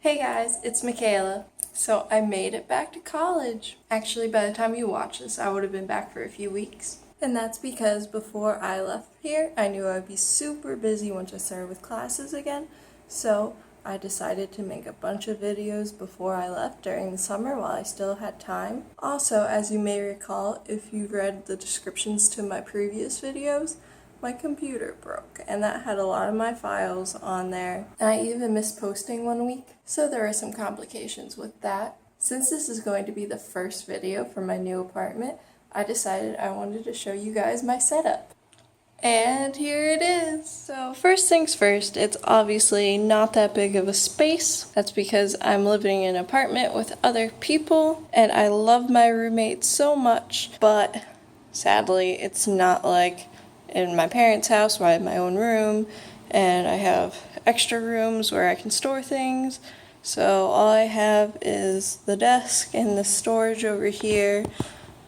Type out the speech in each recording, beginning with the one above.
Hey guys, it's Michaela. So I made it back to college. Actually, by the time you watch this, I would have been back for a few weeks. And that's because before I left here, I knew I'd be super busy once I started with classes again. So I decided to make a bunch of videos before I left during the summer while I still had time. Also, as you may recall, if you've read the descriptions to my previous videos, my computer broke, and that had a lot of my files on there. And I even missed posting one week, so there were some complications with that. Since this is going to be the first video for my new apartment, I decided I wanted to show you guys my setup. And here it is. So first things first, it's obviously not that big of a space. That's because I'm living in an apartment with other people, and I love my roommates so much, but sadly, it's not like in my parents' house where I have my own room and I have extra rooms where I can store things. So all I have is the desk and the storage over here,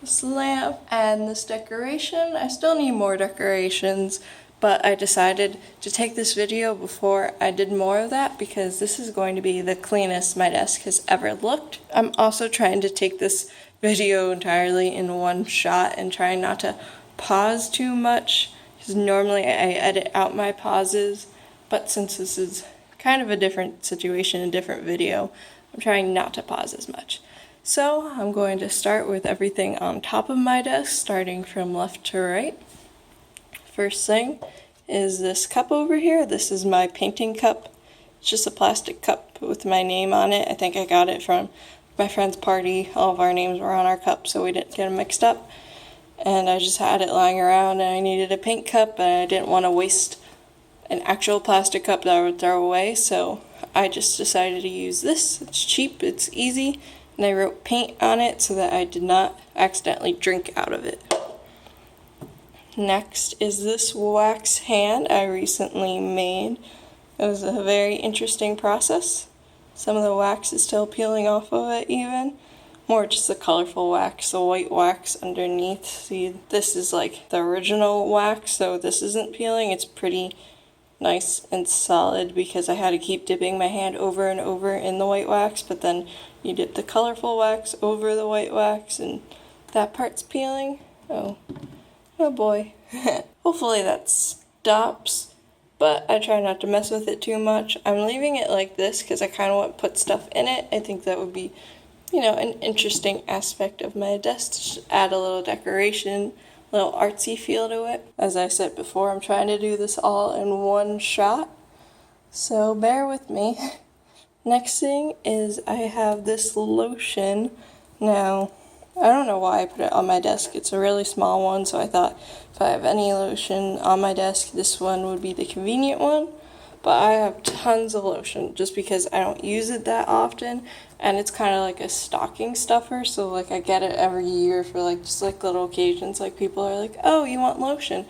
this lamp, and this decoration. I still need more decorations, but I decided to take this video before I did more of that because this is going to be the cleanest my desk has ever looked. I'm also trying to take this video entirely in one shot and trying not to pause too much, because normally I edit out my pauses, but since this is kind of a different situation, a different video, I'm trying not to pause as much. So I'm going to start with everything on top of my desk, starting from left to right. First thing is this cup over here. This is my painting cup. It's just a plastic cup with my name on it. I think I got it from my friend's party. All of our names were on our cup, so we didn't get them mixed up. And I just had it lying around, and I needed a paint cup, and I didn't want to waste an actual plastic cup that I would throw away, so I just decided to use this. It's cheap, it's easy, and I wrote paint on it so that I did not accidentally drink out of it. Next is this wax hand I recently made. It was a very interesting process. Some of the wax is still peeling off of it even. More just the colorful wax, the white wax underneath. See, this is like the original wax, so this isn't peeling. It's pretty nice and solid because I had to keep dipping my hand over and over in the white wax, but then you dip the colorful wax over the white wax and that part's peeling. Oh boy. Hopefully that stops, but I try not to mess with it too much. I'm leaving it like this because I kind of want to put stuff in it. I think that would be, an interesting aspect of my desk to just add a little decoration, a little artsy feel to it. As I said before, I'm trying to do this all in one shot, so bear with me. Next thing is I have this lotion. Now, I don't know why I put it on my desk. It's a really small one, so I thought if I have any lotion on my desk, this one would be the convenient one. But I have tons of lotion just because I don't use it that often, and it's kind of like a stocking stuffer, so like I get it every year for just little occasions, like people are like, oh, you want lotion,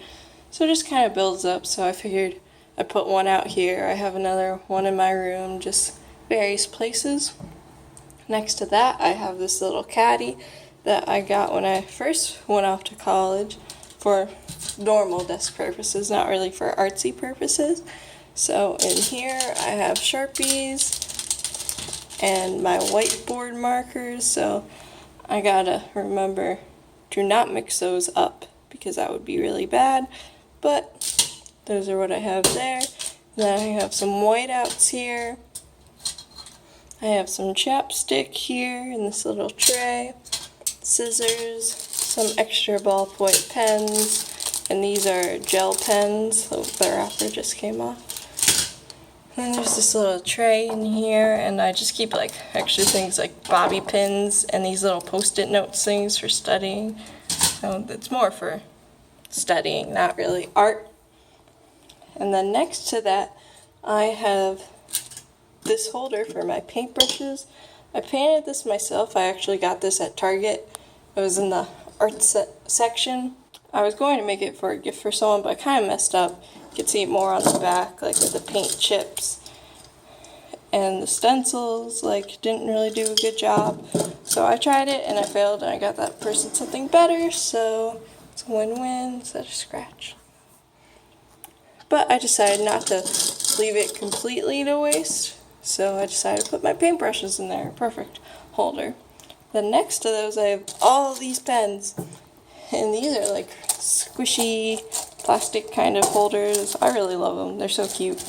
so it just kind of builds up. So I figured I'd put one out here. I have another one in my room, just various places. Next to that, I have this little caddy that I got when I first went off to college for normal desk purposes, not really for artsy purposes. So in here I have Sharpies and my whiteboard markers, so I gotta remember to not mix those up because that would be really bad, but those are what I have there. Then I have some whiteouts here. I have some chapstick here in this little tray, scissors, some extra ballpoint pens, and these are gel pens, so the wrapper just came off. And there's this little tray in here, and I just keep extra things like bobby pins and these little post-it notes things for studying. So it's more for studying, not really art. And then next to that, I have this holder for my paintbrushes. I painted this myself. I actually got this at Target. It was in the art section. I was going to make it for a gift for someone, but I kind of messed up. You can see it more on the back, with the paint chips. And the stencils, didn't really do a good job. So I tried it and I failed, and I got that person something better, so it's a win-win instead of scratch. But I decided not to leave it completely to waste, so I decided to put my paintbrushes in there. Perfect holder. Then next to those I have all these pens, and these are like squishy plastic kind of holders. I really love them. They're so cute.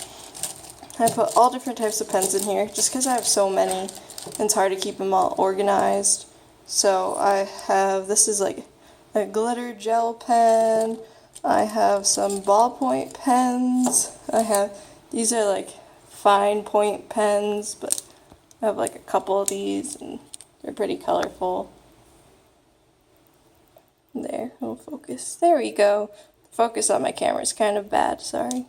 I put all different types of pens in here just because I have so many and it's hard to keep them all organized. So I have, this is like a glitter gel pen. I have some ballpoint pens. These are like fine point pens, but I have like a couple of these and they're pretty colorful. There, we'll focus. There we go. Focus on my camera is kind of bad, sorry.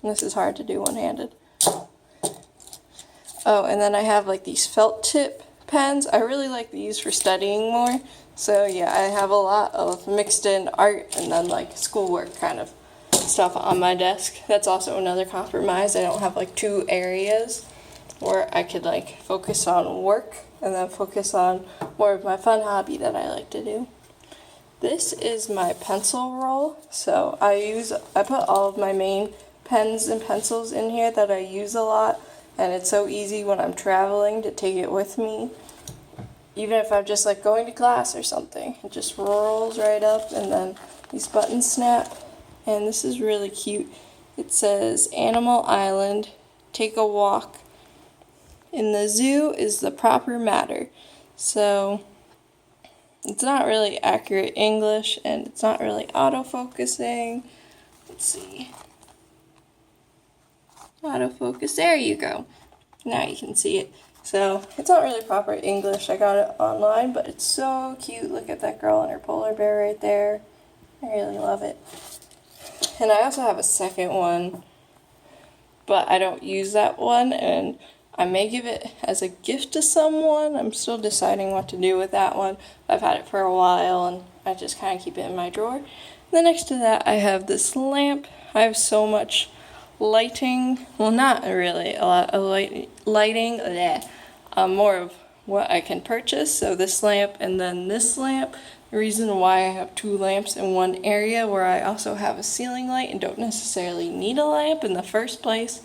This is hard to do one-handed. Oh, and then I have like these felt tip pens. I really like these for studying more. So yeah, I have a lot of mixed in art and then like schoolwork kind of stuff on my desk. That's also another compromise. I don't have like two areas where I could like focus on work and then focus on more of my fun hobby that I like to do. This is my pencil roll. So I put all of my main pens and pencils in here that I use a lot, and it's so easy when I'm traveling to take it with me. Even if I'm just like going to class or something, it just rolls right up, and then these buttons snap. And this is really cute. It says Animal Island, take a walk. In the zoo is the proper matter. So it's not really accurate English and it's not really autofocusing. Let's see. Autofocus, there you go. Now you can see it. So it's not really proper English. I got it online, but it's so cute. Look at that girl and her polar bear right there. I really love it. And I also have a second one, but I don't use that one, and I may give it as a gift to someone. I'm still deciding what to do with that one. I've had it for a while, and I just kind of keep it in my drawer. And then next to that, I have this lamp. I have so much lighting. Well, not really a lot of lighting. More of what I can purchase. So this lamp and then this lamp. The reason why I have two lamps in one area where I also have a ceiling light and don't necessarily need a lamp in the first place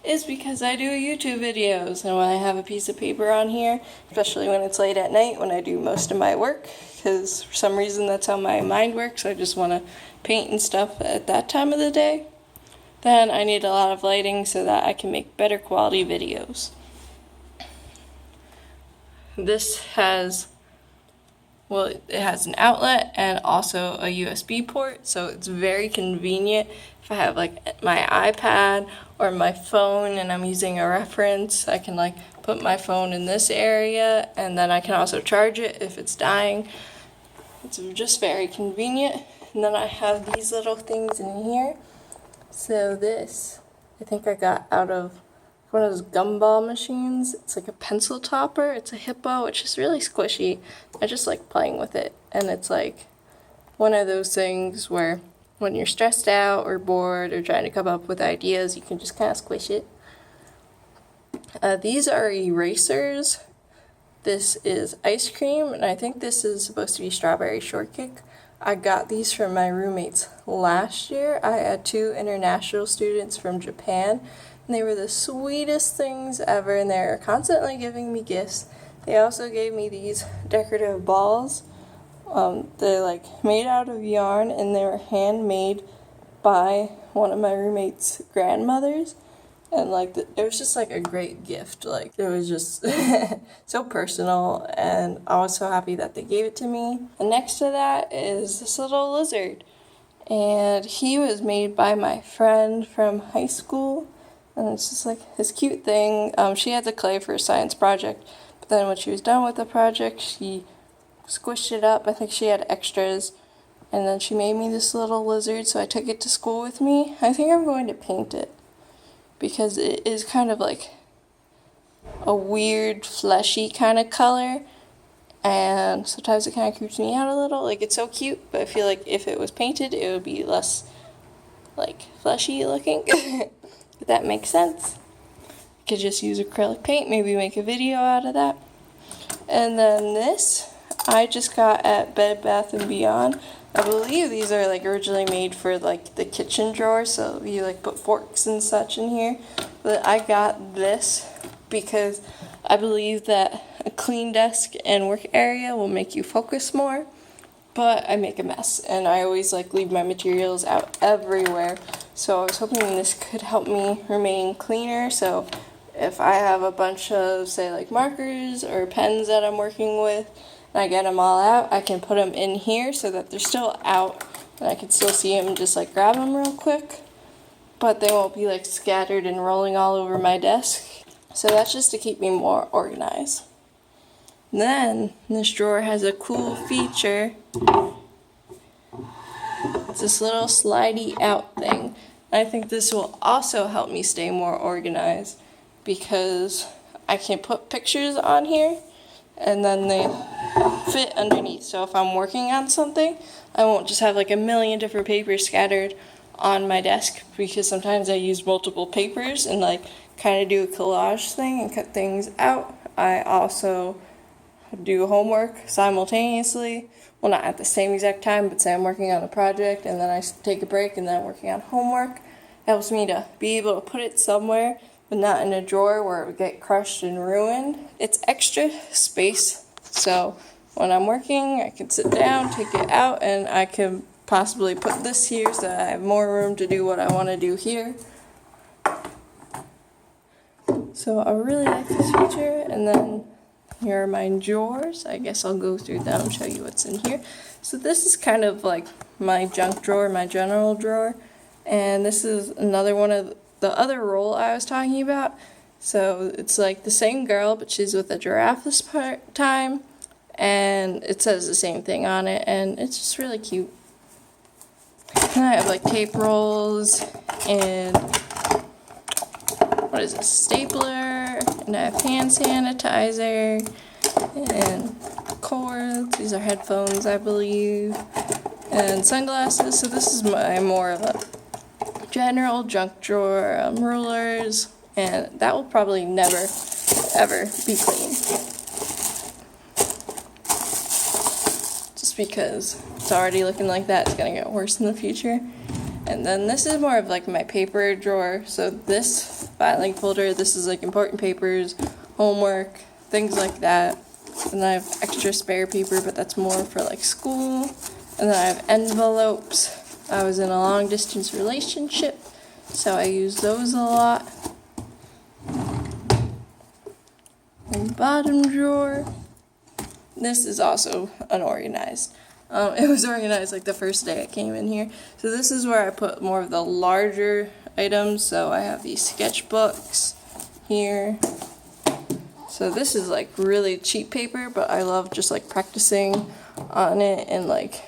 is because I do YouTube videos, and when I have a piece of paper on here, especially when it's late at night when I do most of my work, because for some reason that's how my mind works, I just want to paint and stuff at that time of the day, then I need a lot of lighting so that I can make better quality videos. This has, well, it has an outlet and also a USB port, so it's very convenient if I have like my iPad or my phone and I'm using a reference. I can like put my phone in this area and then I can also charge it if it's dying. It's just very convenient. And then I have these little things in here. So this, I think I got out of one of those gumball machines. It's like a pencil topper. It's a hippo. It's just really squishy. I just like playing with it. And it's like one of those things where when you're stressed out or bored or trying to come up with ideas, you can just kind of squish it. These are erasers. This is ice cream, and I think this is supposed to be strawberry shortcake. I got these from my roommates last year. I had 2 international students from Japan, and they were the sweetest things ever, and they're constantly giving me gifts. They also gave me these decorative balls. They're like made out of yarn, and they were handmade by one of my roommate's grandmothers. And like it was just like a great gift. Like it was just so personal, and I was so happy that they gave it to me. And next to that is this little lizard, and he was made by my friend from high school. And it's just like this cute thing. She had the clay for a science project, but then when she was done with the project, she squished it up. I think she had extras, and then she made me this little lizard, so I took it to school with me. I think I'm going to paint it, because it is kind of like a weird fleshy kind of color, and sometimes it kind of creeps me out a little. Like it's so cute, but I feel like if it was painted it would be less like fleshy looking. If that makes sense. I could just use acrylic paint, maybe make a video out of that. And then this I just got at Bed Bath & Beyond. I believe these are like originally made for like the kitchen drawer, so you like put forks and such in here. but I got this because I believe that a clean desk and work area will make you focus more, but I make a mess and I always like leave my materials out everywhere. So I was hoping this could help me remain cleaner. So if I have a bunch of, say, like markers or pens that I'm working with and I get them all out, I can put them in here so that they're still out and I can still see them and just like grab them real quick, but they won't be like scattered and rolling all over my desk. So that's just to keep me more organized. Then this drawer has a cool feature. It's this little slidey out thing. I think this will also help me stay more organized because I can put pictures on here and then they fit underneath. So if I'm working on something, I won't just have like a million different papers scattered on my desk, because sometimes I use multiple papers and like kind of do a collage thing and cut things out. I also do homework simultaneously. Well, not at the same exact time, but say I'm working on a project and then I take a break and then I'm working on homework. It helps me to be able to put it somewhere, but not in a drawer where it would get crushed and ruined. It's extra space, so when I'm working, I can sit down, take it out, and I can possibly put this here so that I have more room to do what I want to do here. So I really like this feature. And then here are my drawers. I guess I'll go through them and show you what's in here. So this is kind of like my junk drawer, my general drawer. And this is another one of the other roll I was talking about. So it's like the same girl, but she's with a giraffe this time. And it says the same thing on it, and it's just really cute. And I have like tape rolls and what is this, stapler, and I have hand sanitizer and cords. These are headphones, I believe, and sunglasses. So this is my more of a general junk drawer. Rulers, and that will probably never ever be clean, just because it's already looking like that. It's gonna get worse in the future. And then this is more of like my paper drawer. So this filing folder, this is like important papers, homework, things like that. And then I have extra spare paper, but that's more for like school. And then I have envelopes. I was in a long distance relationship, so I use those a lot. And bottom drawer. This is also unorganized. It was organized like the first day I came in here. So this is where I put more of the larger items. So I have these sketchbooks here. So this is like really cheap paper, but I love just like practicing on it and like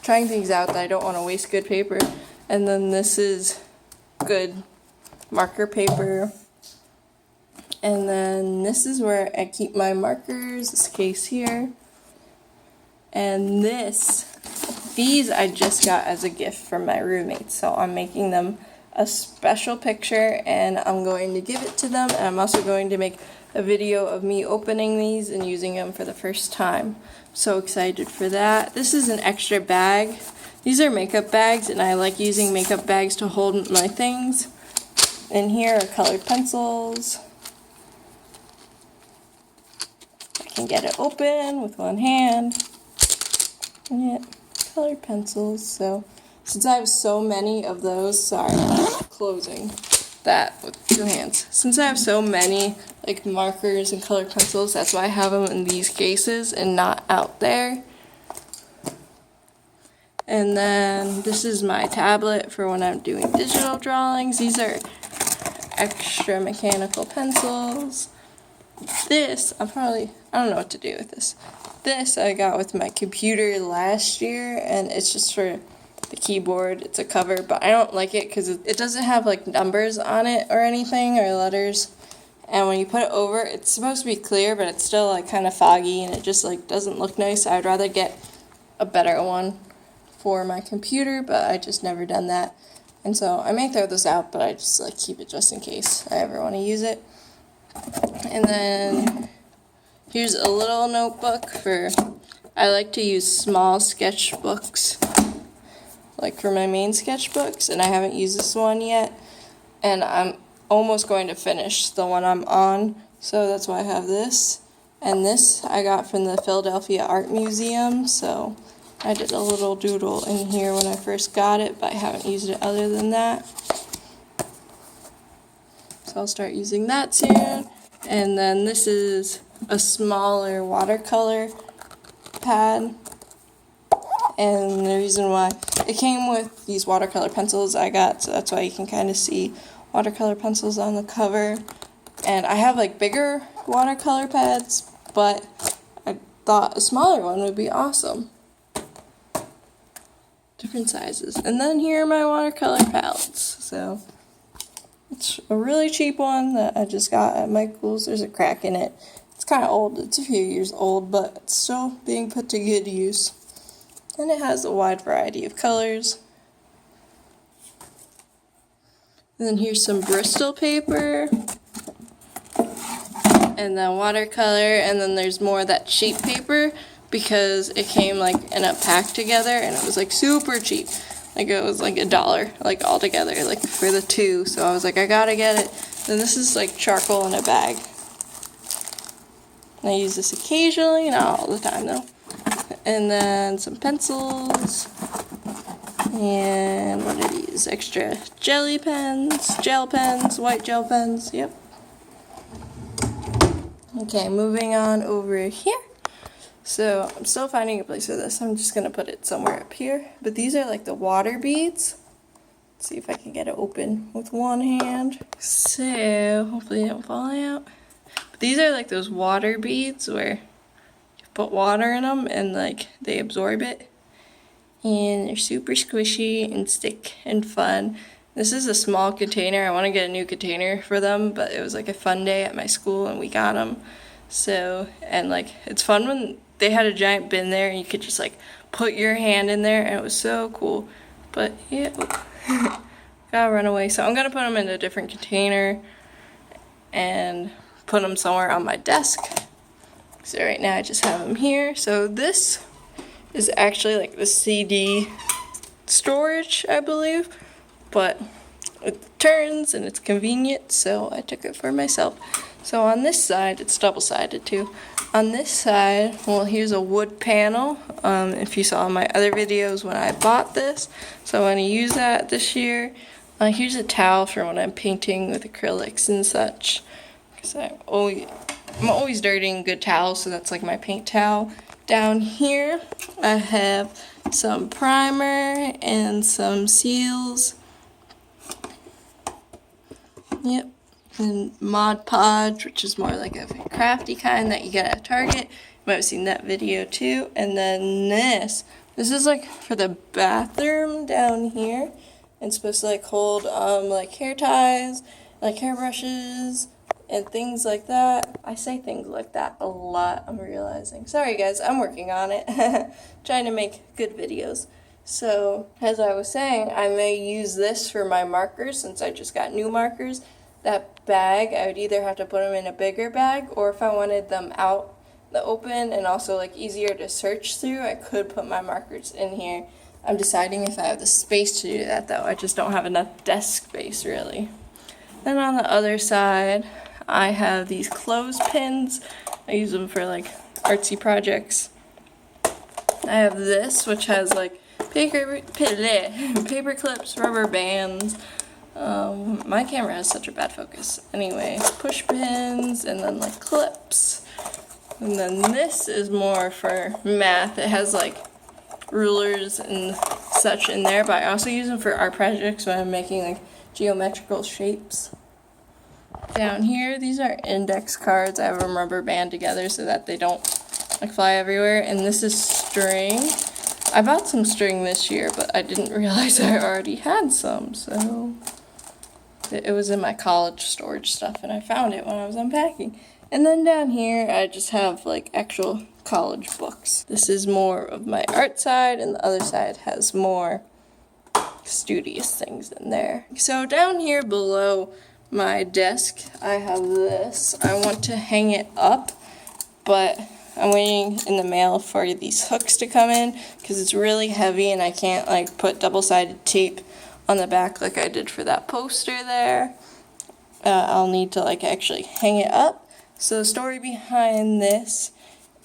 trying things out that I don't want to waste good paper. And then this is good marker paper. And then this is where I keep my markers, this case here. And these I just got as a gift from my roommates, so I'm making them a special picture and I'm going to give it to them, and I'm also going to make a video of me opening these and using them for the first time. So excited for that. This is an extra bag. These are makeup bags, and I like using makeup bags to hold my things. And here are colored pencils. I can get it open with one hand. Yeah, colored pencils. So since I have so many of those, sorry, I'm closing that with two hands. Since I have so many like markers and colored pencils, that's why I have them in these cases and not out there. And then this is my tablet for when I'm doing digital drawings. These are extra mechanical pencils. This, I don't know what to do with this. This I got with my computer last year, and it's just for the keyboard. It's a cover, but I don't like it because it doesn't have like numbers on it or anything, or letters. And when you put it over, it's supposed to be clear, but it's still like kind of foggy, and it just like doesn't look nice. I'd rather get a better one for my computer, but I just never done that. And so I may throw this out, but I just like keep it just in case I ever want to use it. And then here's a little notebook I like to use small sketchbooks, like for my main sketchbooks, and I haven't used this one yet. And I'm almost going to finish the one I'm on, so that's why I have this. And this I got from the Philadelphia Art Museum, so I did a little doodle in here when I first got it, but I haven't used it other than that. So I'll start using that soon. And then this is a smaller watercolor pad. And the reason why it came with these watercolor pencils I got, so that's why you can kind of see watercolor pencils on the cover. And I have like bigger watercolor pads, but I thought a smaller one would be awesome. Different sizes. And then here are my watercolor palettes. So it's a really cheap one that I just got at Michael's. There's a crack in it. It's kind of old. It's a few years old, but it's still being put to good use. And it has a wide variety of colors. And then here's some Bristol paper. And then watercolor. And then there's more of that cheap paper because it came like in a pack together and it was like super cheap. Like it was like $1 like all together, like for the two. So I was like, I gotta get it. Then this is like charcoal in a bag. And I use this occasionally, not all the time though. And then some pencils. And what are these? Extra jelly pens, gel pens, white gel pens, yep. Okay, moving on over here. So I'm still finding a place for this. I'm just going to put it somewhere up here. But these are like the water beads. Let's see if I can get it open with one hand. So hopefully it don't fall out. But these are like those water beads where you put water in them and like they absorb it. And they're super squishy and stick and fun. This is a small container. I want to get a new container for them, but it was like a fun day at my school and we got them. So, and like it's fun when they had a giant bin there and you could just like put your hand in there and it was so cool. But yeah, gotta run away. So I'm gonna put them in a different container and put them somewhere on my desk. So right now I just have them here. So this is actually like the CD storage, I believe, but it turns and it's convenient, so I took it for myself. So on this side, it's double-sided too. On this side, well, here's a wood panel. If you saw my other videos when I bought this, so I'm going to use that this year. Here's a towel for when I'm painting with acrylics and such, because I'm always dirtying good towels, so that's like my paint towel. Down here, I have some primer and some seals. Yep. And Mod Podge, which is more like a crafty kind that you get at Target. You might have seen that video too. And then this is like for the bathroom down here. It's supposed to like hold like hair ties, like hairbrushes, and things like that. I say things like that a lot, I'm realizing. Sorry guys, I'm working on it. Trying to make good videos. So, as I was saying, I may use this for my markers since I just got new markers. That bag, I would either have to put them in a bigger bag, or if I wanted them out the open and also like easier to search through, I could put my markers in here. I'm deciding if I have the space to do that though. I just don't have enough desk space really. Then on the other side, I have these clothespins. I use them for like artsy projects. I have this, which has like paper clips, rubber bands. My camera has such a bad focus. Anyway, push pins and then like clips. And then this is more for math. It has like rulers and such in there, but I also use them for art projects when I'm making like geometrical shapes. Down here, these are index cards. I have them rubber band together so that they don't like fly everywhere. And this is string. I bought some string this year, but I didn't realize I already had some, so it was in my college storage stuff, and I found it when I was unpacking. And then down here, I just have like actual college books. This is more of my art side, and the other side has more studious things in there. So down here below my desk, I have this. I want to hang it up, but I'm waiting in the mail for these hooks to come in because it's really heavy and I can't like put double-sided tape on the back like I did for that poster there. I'll need to like actually hang it up. So the story behind this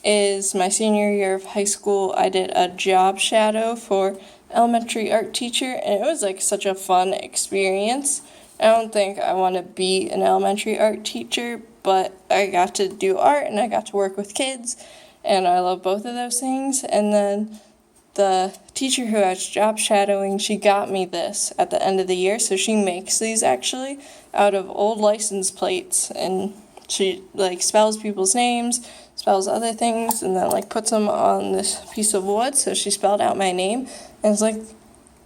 is my senior year of high school, I did a job shadow for elementary art teacher, and it was like such a fun experience. I don't think I want to be an elementary art teacher, but I got to do art and I got to work with kids, and I love both of those things. And then the teacher who I was job shadowing, she got me this at the end of the year, so she makes these actually out of old license plates, and she like spells people's names, spells other things, and then like puts them on this piece of wood. So she spelled out my name, and it's like,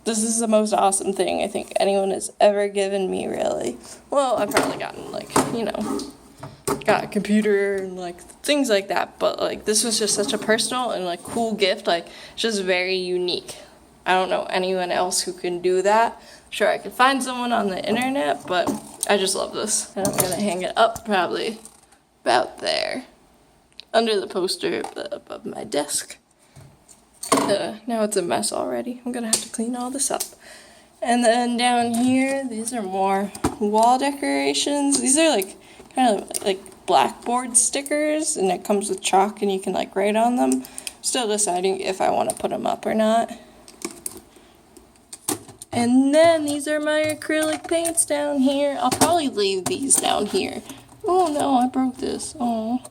this is the most awesome thing I think anyone has ever given me, really. Well, I've probably gotten like, got a computer and like things like that, but like this was just such a personal and like cool gift. Like, it's just very unique. I don't know anyone else who can do that. Sure, I could find someone on the internet, but I just love this. And I'm gonna hang it up probably about there, under the poster above my desk. Now it's a mess already. I'm gonna have to clean all this up. And then down here, these are more wall decorations. These are like kind of like blackboard stickers, and it comes with chalk and you can like write on them. Still deciding if I want to put them up or not. And then these are my acrylic paints down here. I'll probably leave these down here. Oh no, I broke this. Oh.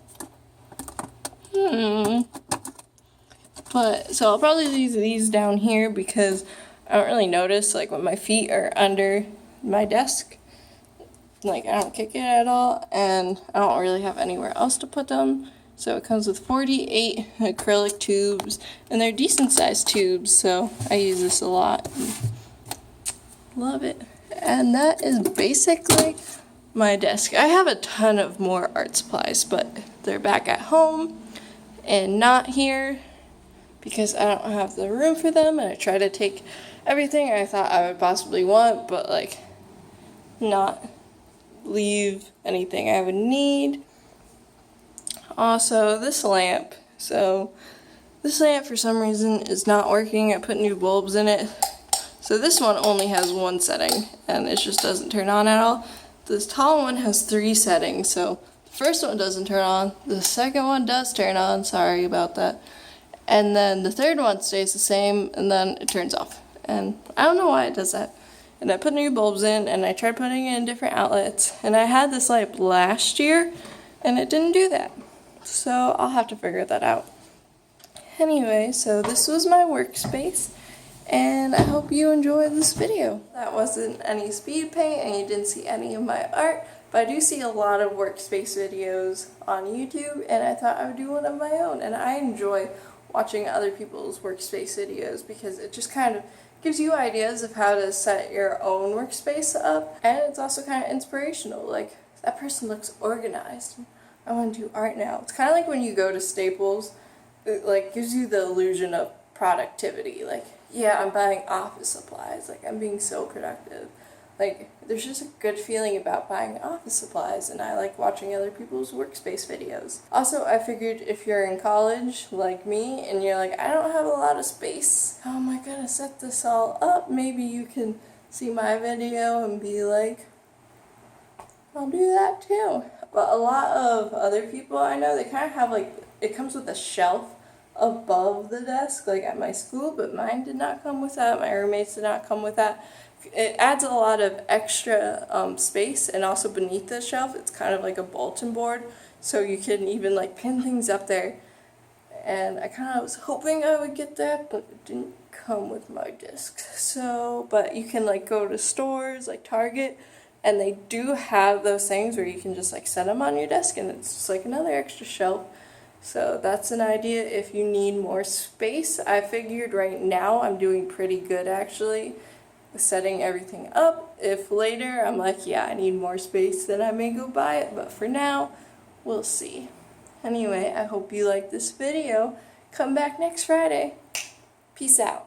But, so I'll probably leave these down here because I don't really notice, like, when my feet are under my desk. Like, I don't kick it at all, and I don't really have anywhere else to put them. So it comes with 48 acrylic tubes, and they're decent sized tubes, so I use this a lot. Love it. And that is basically my desk. I have a ton of more art supplies, but they're back at home and not here because I don't have the room for them, and I try to take everything I thought I would possibly want, but like not leave anything I would need. Also, this lamp. So this lamp for some reason is not working. I put new bulbs in it. So this one only has one setting and it just doesn't turn on at all. This tall one has 3 settings. So the first one doesn't turn on. The second one does turn on. Sorry about that. And then the third one stays the same, and then it turns off. And I don't know why it does that. And I put new bulbs in, and I tried putting it in different outlets. And I had this light last year, and it didn't do that. So I'll have to figure that out. Anyway, so this was my workspace, and I hope you enjoyed this video. That wasn't any speed paint, and you didn't see any of my art, but I do see a lot of workspace videos on YouTube, and I thought I would do one of my own. And I enjoy watching other people's workspace videos because it just kind of gives you ideas of how to set your own workspace up, and it's also kind of inspirational. Like, that person looks organized. I want to do art now. It's kind of like when you go to Staples, it like gives you the illusion of productivity. Like, yeah, I'm buying office supplies. Like, I'm being so productive. Like, there's just a good feeling about buying office supplies, and I like watching other people's workspace videos. Also, I figured if you're in college, like me, and you're like, I don't have a lot of space, how am I gonna set this all up? Maybe you can see my video and be like, I'll do that too. But a lot of other people I know, they kind of have like, it comes with a shelf above the desk, like at my school, but mine did not come with that. My roommates did not come with that. It adds a lot of extra space, and also beneath the shelf, it's kind of like a bulletin board, so you can even like pin things up there. And I kind of was hoping I would get that, but it didn't come with my disc. So, but you can like go to stores like Target, and they do have those things where you can just like set them on your desk, and it's just like another extra shelf. So that's an idea if you need more space. I figured right now I'm doing pretty good actually with setting everything up. If later I'm like, yeah, I need more space, then I may go buy it, but for now, we'll see. Anyway, I hope you liked this video. Come back next Friday. Peace out.